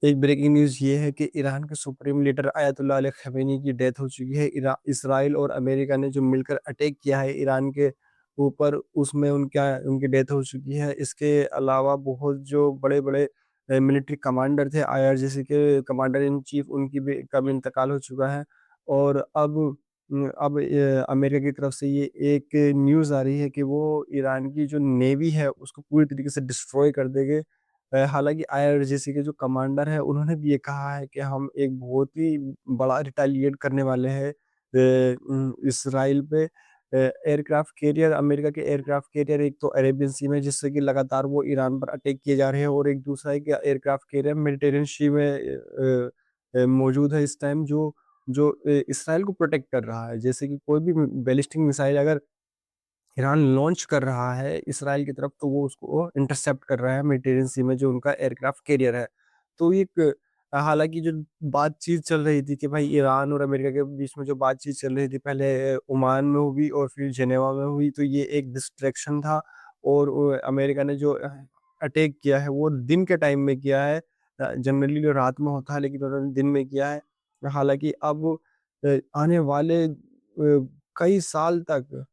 एक breaking news ये है कि ईरान के supreme leader Ayatollah Ali Khamenei की डेथ हो चुकी है। इज़राइल और अमेरिका ने जो मिलकर अटैक किया है ईरान के ऊपर, उसमें उनकी डेथ हो चुकी है। इसके अलावा बहुत जो बड़े-बड़े मिलिट्री कमांडर थे, आईआरजीसी के कमांडर इन चीफ, उनकी भी का भी इंतकाल हो चुका है। और अब अमेरिका की तरफ से ये एक न्यूज़ आ रही है कि वो ईरान की जो नेवी है उसको पूरी तरीके से डिस्ट्रॉय कर देंगे। हालाँकि आईआरजीसी के जो कमांडर हैं, उन्होंने भी ये कहा है कि हम एक बहुत ही बड़ा रिटेलिएट करने वाले हैं इज़राइल पे। एयरक्राफ्ट कैरियर, अमेरिका के एयरक्राफ्ट कैरियर एक तो अरेबियन सी में, जिससे कि लगातार वो ईरान पर अटैक किए जा रहे हैं, और एक दूसरा है कि एयरक्राफ्ट कैरियर मेडिटेरियन सी में मौजूद है इस टाइम, जो जो इज़राइल को प्रोटेक्ट कर रहा है। जैसे कि कोई भी बैलिस्टिक मिसाइल अगर ईरान लॉन्च कर रहा है इज़राइल की तरफ, तो वो उसको इंटरसेप्ट कर रहा है मेडिटेरियन सी में, जो उनका एयरक्राफ्ट कैरियर है। तो एक हालाँकि जो बातचीत चल रही थी कि भाई ईरान और अमेरिका के बीच में जो बातचीत चल रही थी, पहले ओमान में हुई और फिर जेनेवा में हुई, तो ये एक डिस्ट्रैक्शन था। और अमेरिका ने जो अटैक किया है वो दिन के टाइम में किया है। जनरली जो रात में होता है, लेकिन उन्होंने दिन में किया है। हालाँकि अब आने वाले कई साल तक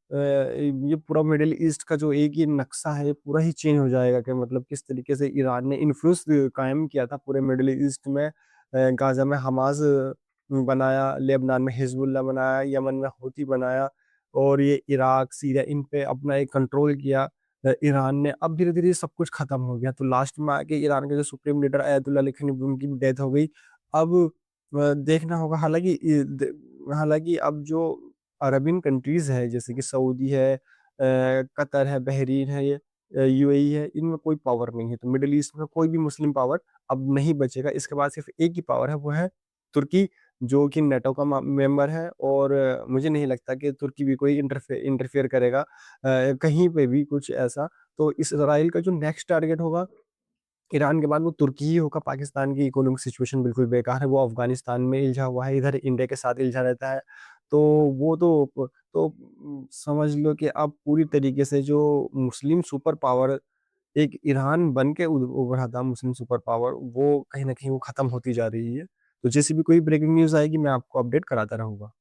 ये पूरा मिडल ईस्ट का जो एक ये नक्शा है, ये पूरा ही चेंज हो जाएगा, कि मतलब किस तरीके से ईरान ने इन्फ्लुएंस कायम किया था पूरे मिडल ईस्ट में। गाज़ा में हमास बनाया, लेबनान में हिज़्बुल्लाह बनाया, यमन में हूती बनाया, और ये इराक, सीरिया, इन पे अपना एक कंट्रोल किया ईरान ने। अब धीरे-धीरे सब कुछ खत्म हो गया, तो लास्ट में आके ईरान के जो supreme leader Ayatollah Ali Khamenei, उनकी भी डेथ हो गई। अब देखना होगा, हालाँकि अब जो अरबियन कंट्रीज़ है, जैसे कि सऊदी है, कतर है, बहरीन है, ये यूएई है, इनमें कोई पावर नहीं है। तो मिडल ईस्ट में कोई भी मुस्लिम पावर अब नहीं बचेगा। इसके बाद सिर्फ़ एक ही पावर है, वो है तुर्की, जो कि नेटो का मेंबर है। और मुझे नहीं लगता कि तुर्की भी कोई इंटरफेयर करेगा कहीं पे भी कुछ ऐसा। तो इसराइल का जो नेक्स्ट टारगेट होगा ईरान के बाद, वो तुर्की ही होगा। पाकिस्तान की इकोनॉमिक सिचुएशन बिल्कुल बेकार है, वो अफ़गानिस्तान में इल्झा हुआ है, इधर इंडिया के साथ इल्झा रहता है। तो वो समझ लो कि अब पूरी तरीके से जो मुस्लिम सुपर पावर एक ईरान बन के उभरा था, मुस्लिम सुपर पावर, वो कहीं न कहीं वो ख़त्म होती जा रही है। तो जैसे भी कोई ब्रेकिंग न्यूज़ आएगी, मैं आपको अपडेट कराता रहूँगा।